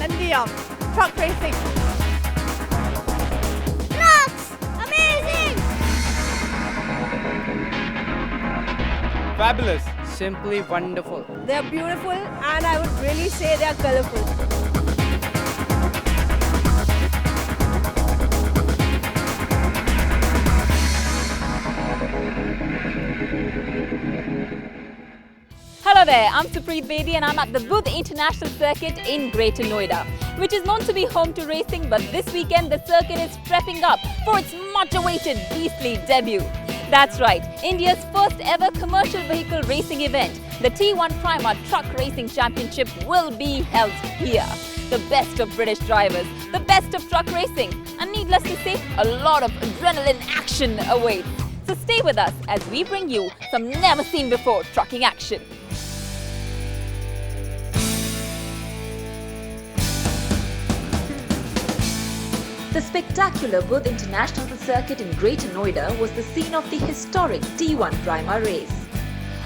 and the truck racing. Trucks! Amazing! Fabulous. Simply wonderful. They are beautiful and I would really say they are colourful. Hello there, I'm Supreet Bedi and I'm at the Buddh International Circuit in Greater Noida, which is known to be home to racing, but this weekend the circuit is prepping up for its much-awaited Beastly debut. That's right, India's first ever commercial vehicle racing event, the T1 Prima Truck Racing Championship, will be held here. The best of British drivers, the best of truck racing, and needless to say, a lot of adrenaline action awaits. So stay with us as we bring you some never-seen-before trucking action. The spectacular Buddh International Circuit in Greater Noida was the scene of the historic T1 Prima race.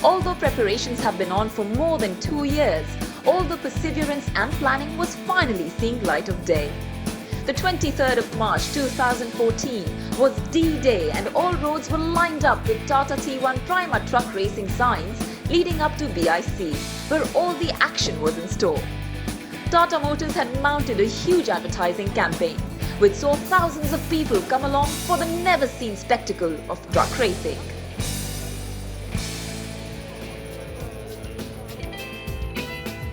Although preparations have been on for more than 2 years, all the perseverance and planning was finally seeing light of day. The 23rd of March 2014 was D-Day and all roads were lined up with Tata T1 Prima truck racing signs leading up to BIC, where all the action was in store. Tata Motors had mounted a huge advertising campaign, which saw thousands of people come along for the never-seen spectacle of truck racing.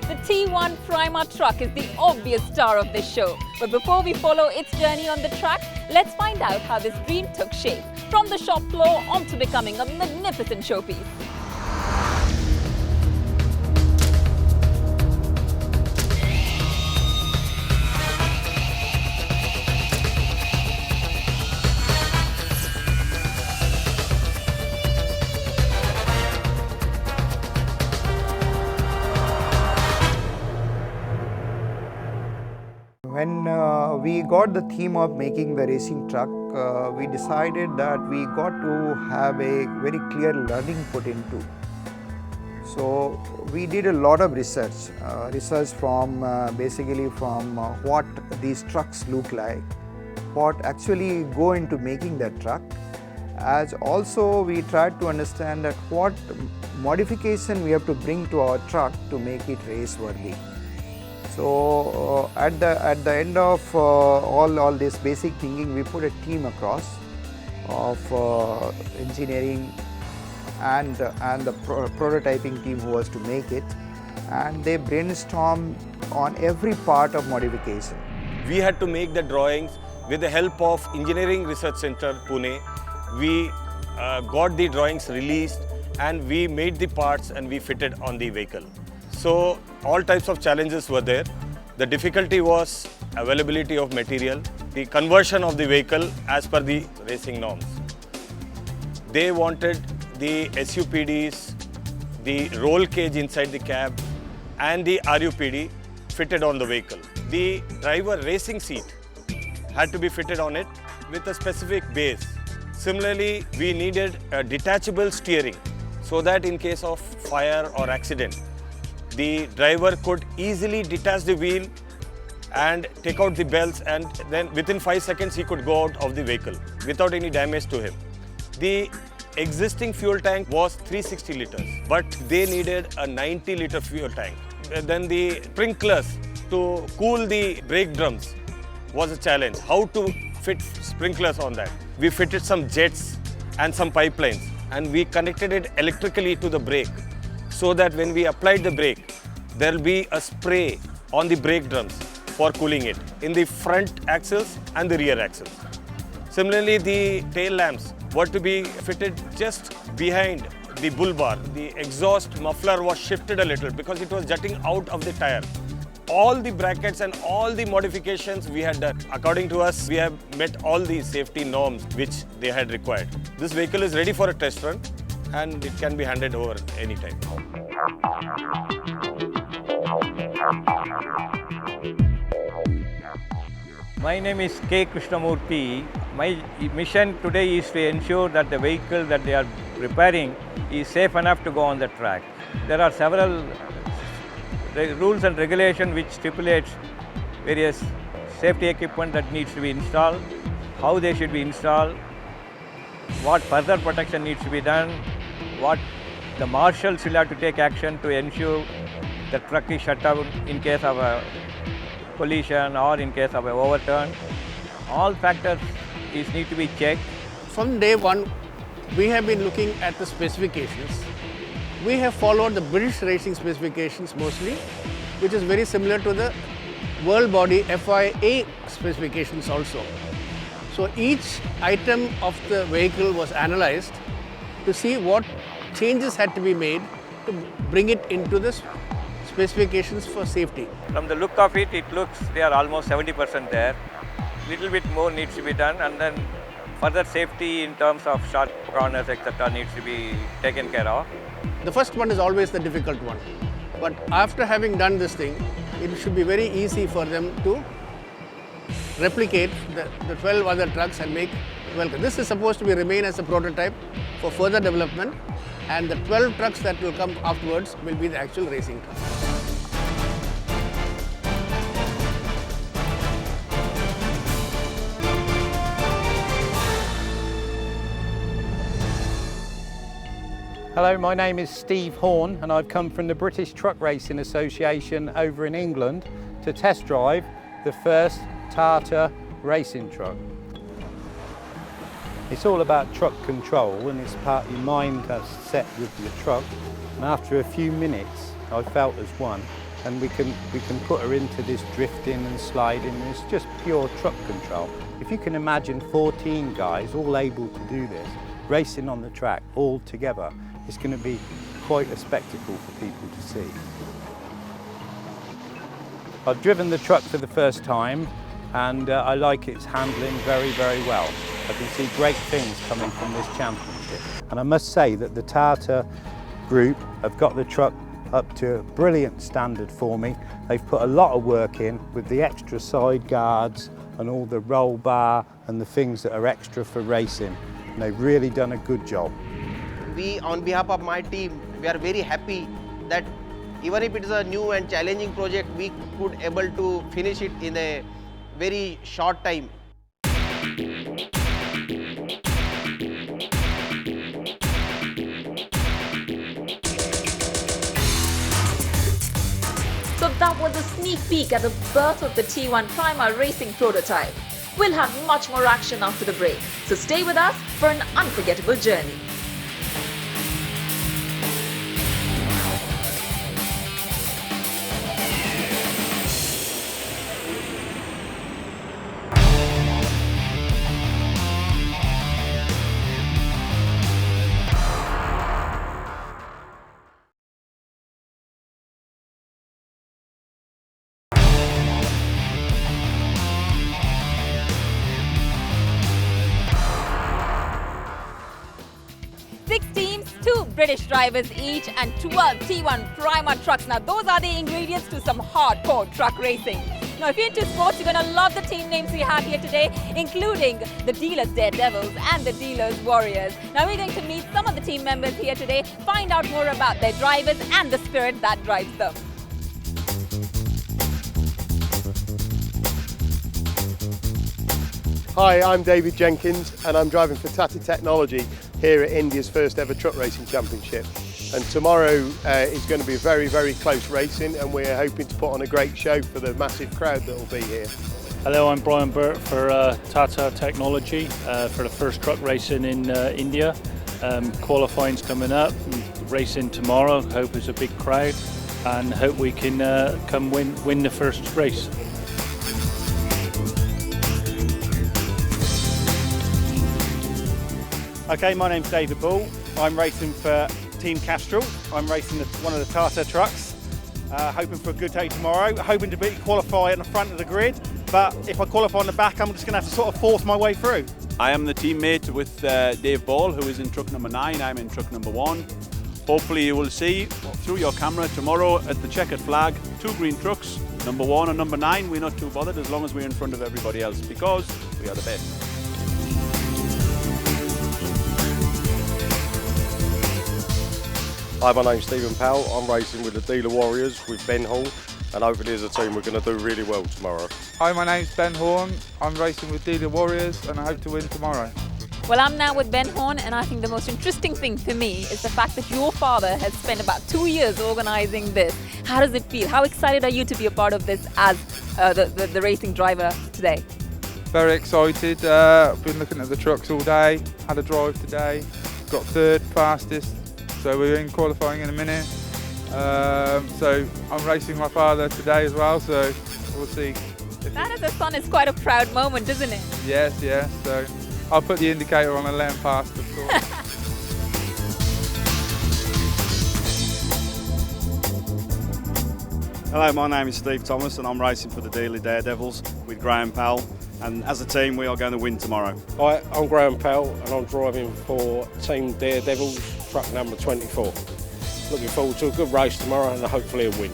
The T1 Prima truck is the obvious star of this show. But before we follow its journey on the track, let's find out how this dream took shape, from the shop floor on to becoming a magnificent showpiece. When we got the theme of making the racing truck, we decided that we got to have a very clear learning put into. So we did a lot of research from basically from what these trucks look like, what actually go into making that truck, as also we tried to understand that what modification we have to bring to our truck to make it race worthy. So at the end of all this basic thinking, we put a team across of engineering and the prototyping team who was to make it, and they brainstormed on every part of modification. We had to make the drawings with the help of Engineering Research Center, Pune. We got the drawings released and we made the parts and we fitted on the vehicle. So all types of challenges were there. The difficulty was availability of material, the conversion of the vehicle as per the racing norms. They wanted the SUPDs, the roll cage inside the cab and the RUPD fitted on the vehicle. The driver racing seat had to be fitted on it with a specific base. Similarly, we needed a detachable steering so that in case of fire or accident, the driver could easily detach the wheel and take out the belts, and then within 5 seconds he could go out of the vehicle without any damage to him. The existing fuel tank was 360 liters, but they needed a 90-liter fuel tank. Then the sprinklers to cool the brake drums was a challenge. How to fit sprinklers on that? We fitted some jets and some pipelines, and we connected it electrically to the brake, so that when we applied the brake, there will be a spray on the brake drums for cooling it in the front axles and the rear axles. Similarly, the tail lamps were to be fitted just behind the bull bar. The exhaust muffler was shifted a little because it was jutting out of the tire. All the brackets and all the modifications we had done. According to us, we have met all the safety norms which they had required. This vehicle is ready for a test run and it can be handed over anytime. My name is K. Krishnamurthy. My mission today is to ensure that the vehicle that they are preparing is safe enough to go on the track. There are several rules and regulations which stipulates various safety equipment that needs to be installed, how they should be installed, what further protection needs to be done, what the marshals will have to take action to ensure the truck is shut down in case of a collision or in case of an overturn. All factors need to be checked. From day one, we have been looking at the specifications. We have followed the British racing specifications mostly, which is very similar to the world body FIA specifications also. So each item of the vehicle was analyzed to see what changes had to be made to bring it into the specifications for safety. From the look of it, it looks they are almost 70% there. Little bit more needs to be done, and then further safety in terms of sharp corners, etc. needs to be taken care of. The first one is always the difficult one. But after having done this thing, it should be very easy for them to replicate the 12 other trucks and make welcome. This is supposed to remain as a prototype for further development, and the 12 trucks that will come afterwards will be the actual racing trucks. Hello, my name is Steve Horn and I've come from the British Truck Racing Association over in England to test drive the first Tata racing truck. It's all about truck control and it's part your mind that's set with your truck, and after a few minutes I felt as one, and we can put her into this drifting and sliding, and it's just pure truck control. If you can imagine 14 guys all able to do this, racing on the track all together, it's going to be quite a spectacle for people to see. I've driven the truck for the first time and I like its handling very, very well. I can see great things coming from this championship. And I must say that the Tata group have got the truck up to a brilliant standard for me. They've put a lot of work in with the extra side guards and all the roll bar and the things that are extra for racing. And they've really done a good job. We, on behalf of my team, we are very happy that even if it is a new and challenging project, we could able to finish it in a very short time. So that was a sneak peek at the birth of the T1 Prima racing prototype. We'll have much more action after the break, so stay with us for an unforgettable journey. British drivers each and 12 T1 Prima trucks. Now those are the ingredients to some hardcore truck racing. Now if you're into sports, you're going to love the team names we have here today, including the dealers Daredevils and the dealers Warriors. Now we're going to meet some of the team members here today, find out more about their drivers and the spirit that drives them. Hi, I'm David Jenkins and I'm driving for Tata Technology here at India's first ever truck racing championship. And tomorrow is going to be very, very close racing, and we're hoping to put on a great show for the massive crowd that will be here. Hello, I'm Brian Burt for Tata Technology for the first truck racing in India. Qualifying's coming up, racing tomorrow, hope it's a big crowd and hope we can come win the first race. Okay, my name's David Ball. I'm racing for Team Castrol. I'm racing one of the Tata trucks. Hoping for a good day tomorrow. Hoping to qualify at the front of the grid, but if I qualify on the back, I'm just going to have to sort of force my way through. I am the teammate with Dave Ball, who is in truck number 9. I'm in truck number 1. Hopefully you will see through your camera tomorrow at the checkered flag, 2 green trucks, number 1 and number 9. We're not too bothered as long as we're in front of everybody else, because we are the best. Hi, my name's Stephen Powell. I'm racing with the Dealer Warriors with Ben Hall. and hopefully as a team we're going to do really well tomorrow. Hi, my name's Ben Horn. I'm racing with Dealer Warriors and I hope to win tomorrow. Well, I'm now with Ben Horn, and I think the most interesting thing for me is the fact that your father has spent about 2 years organising this. How does it feel? How excited are you to be a part of this as the racing driver today? Very excited. I've been looking at the trucks all day, had a drive today, got third fastest, so we're in qualifying in a minute. So I'm racing my father today as well, so we'll see. That as a son is quite a proud moment, isn't it? Yes, yes. So I'll put the indicator on and let him past, of course. Hello, my name is Steve Thomas and I'm racing for the Dealey Daredevils with Graham Powell, and as a team we are going to win tomorrow. Hi, I'm Graham Powell and I'm driving for Team Daredevils, truck number 24. Looking forward to a good race tomorrow and hopefully a win.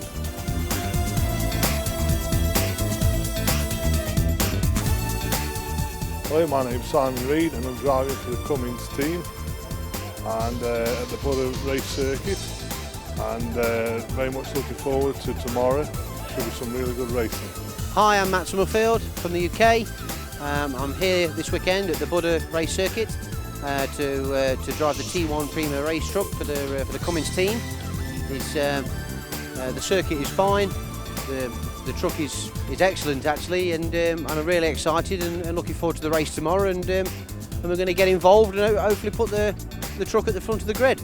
Hello, my name's Simon Reid and I'm driving for the Cummins team and at the Butter race circuit, and very much looking forward to tomorrow. Should be some really good racing. Hi, I'm Matt Summerfield from the UK. I'm here this weekend at the Butter race circuit to drive the T1 Prima race truck for the Cummins team. The circuit is fine. The truck is excellent actually, and I'm really excited and looking forward to the race tomorrow, and we're going to get involved and hopefully put the truck at the front of the grid.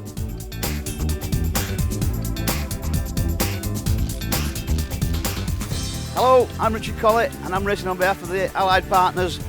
Hello, I'm Richard Collett and I'm racing on behalf of the Allied Partners,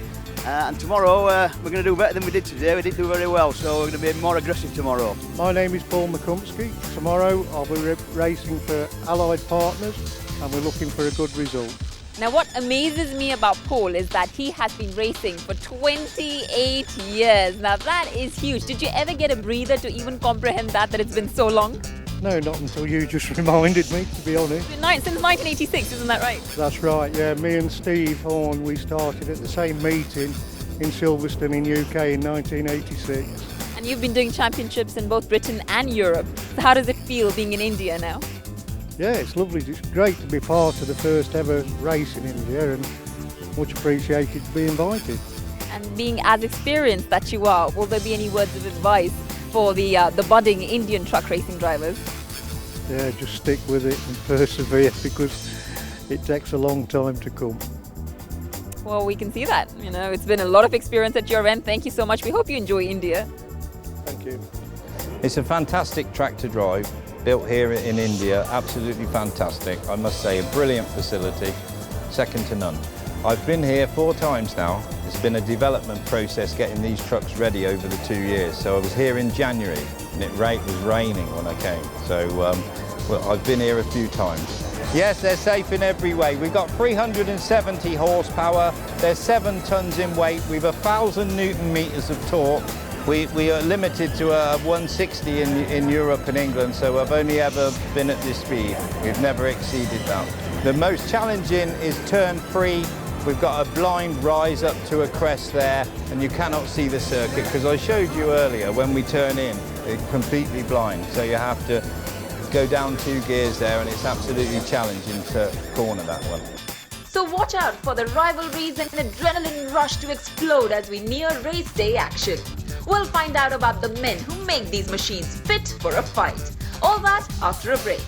and tomorrow we're going to do better than we did today. We didn't do very well, so we're going to be more aggressive tomorrow. My name is Paul McCumsky. Tomorrow I'll be racing for Allied Partners and we're looking for a good result. Now, what amazes me about Paul is that he has been racing for 28 years. Now, that is huge. Did you ever get a breather to even comprehend that it's been so long? No, not until you just reminded me, to be honest. Since 1986, isn't that right? That's right, yeah. Me and Steve Horn, we started at the same meeting in Silverstone in UK in 1986. And you've been doing championships in both Britain and Europe. So how does it feel being in India now? Yeah, it's lovely. It's great to be part of the first ever race in India, and much appreciated to be invited. And being as experienced that you are, will there be any words of advice for the budding Indian truck racing drivers? Yeah, just stick with it and persevere, because it takes a long time to come. Well, we can see that. You know, it's been a lot of experience at your end. Thank you so much. We hope you enjoy India. Thank you. It's a fantastic track to drive, built here in India, absolutely fantastic. I must say, a brilliant facility, second to none. I've been here 4 times now. It's been a development process getting these trucks ready over the 2 years. So I was here in January and it was raining when I came. So well, I've been here a few times. Yes, they're safe in every way. We've got 370 horsepower, they're 7 tons in weight, we've 1,000 Newton meters of torque. We are limited to 160 in Europe and England, so I've only ever been at this speed. We've never exceeded that. The most challenging is turn 3. We've got a blind rise up to a crest there, and you cannot see the circuit, because I showed you earlier when we turn in, it's completely blind, so you have to go down 2 gears there, and it's absolutely challenging to corner that one. So watch out for the rivalries and adrenaline rush to explode as we near race day action. We'll find out about the men who make these machines fit for a fight. All that after a break.